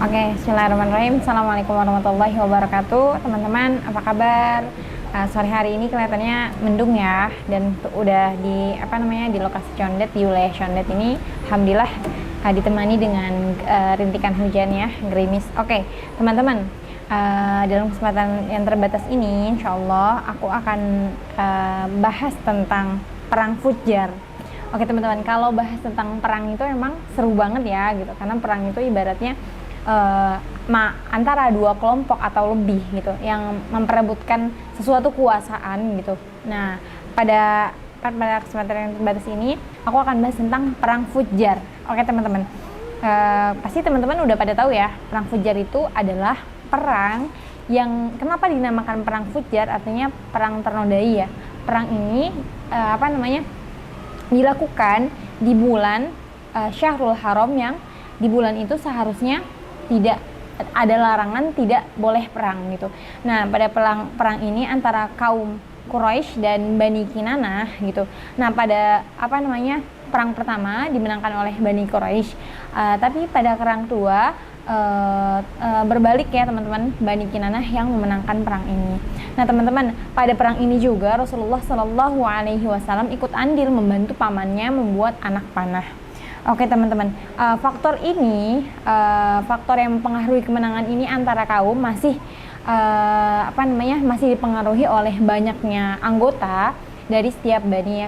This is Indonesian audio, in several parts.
Oke, bismillahirrahmanirrahim. Assalamualaikum warahmatullahi wabarakatuh. Teman-teman, apa kabar? Sore hari ini kelihatannya mendung ya, dan udah di lokasi Condet, di wilayah Condet ini, alhamdulillah ditemani dengan rintikan hujan ya, gerimis. Oke, teman-teman, dalam kesempatan yang terbatas ini, insya Allah aku akan bahas tentang perang Fujjar. Oke teman-teman, kalau bahas tentang perang itu emang seru banget ya gitu, karena perang itu ibaratnya antara dua kelompok atau lebih gitu yang memperebutkan sesuatu kekuasaan gitu. Nah, pada kesempatan yang terbatas ini aku akan bahas tentang perang Fujjar. Oke teman-teman, pasti teman-teman udah pada tahu ya, perang Fujjar itu adalah perang yang kenapa dinamakan perang Fujjar, artinya perang ternodai ya. Perang ini dilakukan di bulan Syahrul Haram, yang di bulan itu seharusnya tidak ada larangan, tidak boleh perang gitu. Nah, pada perang ini antara kaum Quraisy dan Bani Kinanah gitu. Nah, pada perang pertama dimenangkan oleh Bani Quraisy. Tapi pada perang kedua berbalik ya teman-teman, Bani Kinanah yang memenangkan perang ini. Nah teman-teman, pada perang ini juga Rasulullah Shallallahu Alaihi Wasallam ikut andil membantu pamannya membuat anak panah. Oke teman-teman, faktor yang mempengaruhi kemenangan ini antara kaum masih masih dipengaruhi oleh banyaknya anggota dari setiap bani.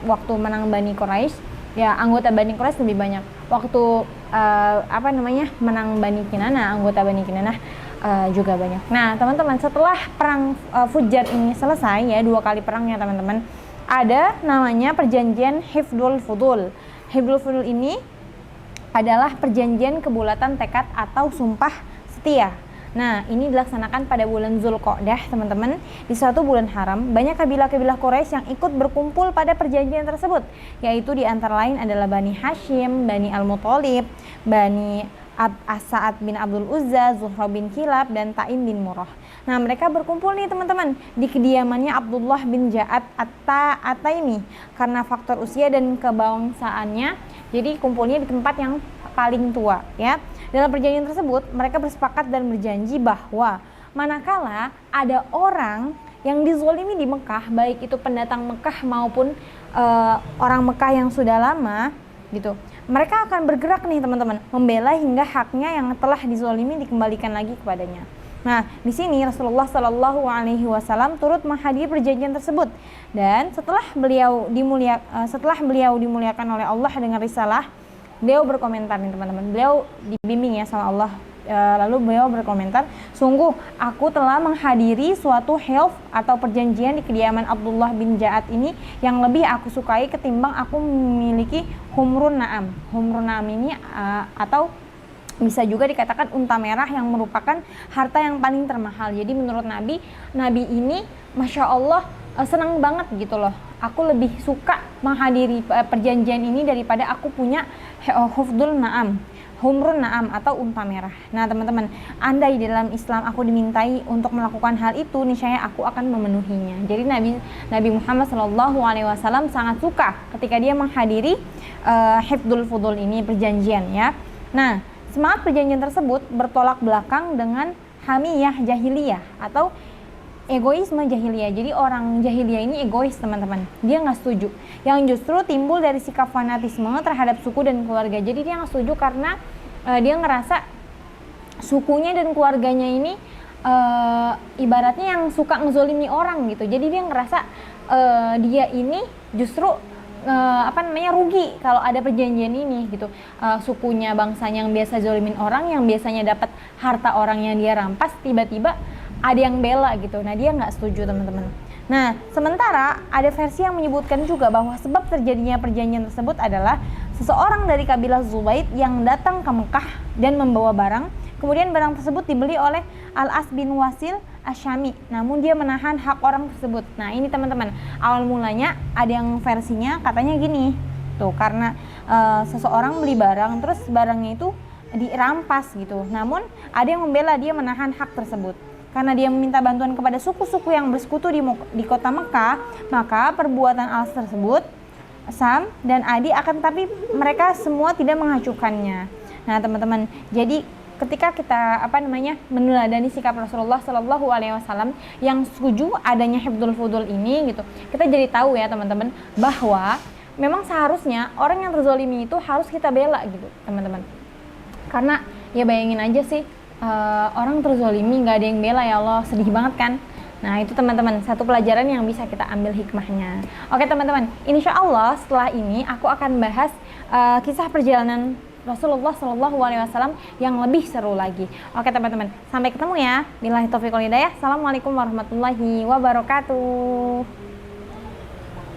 Waktu menang Bani Quraisy ya, anggota Bani Quraisy lebih banyak. Waktu menang Bani Kinanah, anggota Bani Kinanah juga banyak. Nah teman-teman, setelah perang Fujjar ini selesai ya, 2 kali perangnya teman-teman, ada namanya perjanjian Hifdul Fudul. Hifdul Fudul ini adalah perjanjian kebulatan tekad atau sumpah setia. Nah, ini dilaksanakan pada bulan Zulqa'dah, teman-teman. Di suatu bulan haram, banyak kabilah-kabilah Quraisy yang ikut berkumpul pada perjanjian tersebut, yaitu di antara lain adalah Bani Hashim, Bani Al-Muthalib, Bani As-Sa'ad bin Abdul Uzza, Zuhra bin Kilab, dan Taim bin Murrah. Nah, mereka berkumpul nih teman-teman di kediamannya Abdullah bin Ja'ad At-Taimi karena faktor usia dan kebangsaannya. Jadi kumpulnya di tempat yang paling tua ya. Dalam perjanjian tersebut, mereka bersepakat dan berjanji bahwa manakala ada orang yang dizolimi di Mekah, baik itu pendatang Mekah maupun orang Mekah yang sudah lama gitu, mereka akan bergerak nih teman-teman, membela hingga haknya yang telah dizolimi dikembalikan lagi kepadanya. Nah, di sini Rasulullah Shallallahu Alaihi Wasallam turut menghadiri perjanjian tersebut, dan setelah beliau dimuliakan oleh Allah dengan risalah, beliau berkomentar nih teman-teman, beliau dibimbing ya sama Allah. Lalu beliau berkomentar, sungguh aku telah menghadiri suatu hilf atau perjanjian di kediaman Abdullah bin Ja'ad ini yang lebih aku sukai ketimbang aku memiliki humrun na'am. Humrun na'am ini atau bisa juga dikatakan unta merah, yang merupakan harta yang paling termahal. Jadi menurut Nabi ini Masya Allah senang banget gitu loh. Aku lebih suka menghadiri perjanjian ini daripada aku punya hufdul na'am, humrun na'am atau unta merah. Nah teman-teman, andai di dalam Islam aku dimintai untuk melakukan hal itu, niscaya aku akan memenuhinya. Jadi Nabi Muhammad SAW sangat suka ketika dia menghadiri hifdul fudul ini, perjanjian ya. Nah, semangat perjanjian tersebut bertolak belakang dengan hamiyah jahiliyah atau egoisme jahiliyah. Jadi orang jahiliyah ini egois teman-teman, dia nggak setuju, yang justru timbul dari sikap fanatisme terhadap suku dan keluarga. Jadi dia nggak setuju karena dia ngerasa sukunya dan keluarganya ini ibaratnya yang suka ngezolimi orang gitu. Jadi dia ngerasa dia ini justru rugi kalau ada perjanjian ini gitu. Sukunya, bangsanya yang biasa zolimin orang, yang biasanya dapat harta orang yang dia rampas, tiba-tiba ada yang bela gitu. Nah dia nggak setuju teman-teman. Nah sementara ada versi yang menyebutkan juga bahwa sebab terjadinya perjanjian tersebut adalah seseorang dari kabilah Zubaid yang datang ke Mekah dan membawa barang. Kemudian barang tersebut dibeli oleh Al-As bin Wasil Asyami, namun dia menahan hak orang tersebut. Nah ini teman-teman, awal mulanya ada yang versinya katanya gini tuh, karena seseorang beli barang terus barangnya itu dirampas gitu, namun ada yang membela dia menahan hak tersebut. Karena dia meminta bantuan kepada suku-suku yang bersekutu di kota Mekah, maka perbuatan Al tersebut Sam dan Adi akan, tapi mereka semua tidak mengacuhkannya. Nah teman-teman, jadi ketika kita meneladani sikap Rasulullah Shallallahu Alaihi Wasallam yang setuju adanya hifdzul fudul ini gitu, kita jadi tahu ya teman-teman bahwa memang seharusnya orang yang terzolimi itu harus kita bela gitu teman-teman. Karena ya bayangin aja sih, orang terzolimi nggak ada yang bela, ya Allah, sedih banget kan. Nah itu teman-teman, satu pelajaran yang bisa kita ambil hikmahnya. Oke teman-teman, insya Allah setelah ini aku akan bahas kisah perjalanan Rasulullah Shallallahu Alaihi Wasallam yang lebih seru lagi. Oke teman-teman, sampai ketemu ya. Billahi taufiq wal hidayah. Assalamualaikum warahmatullahi wabarakatuh.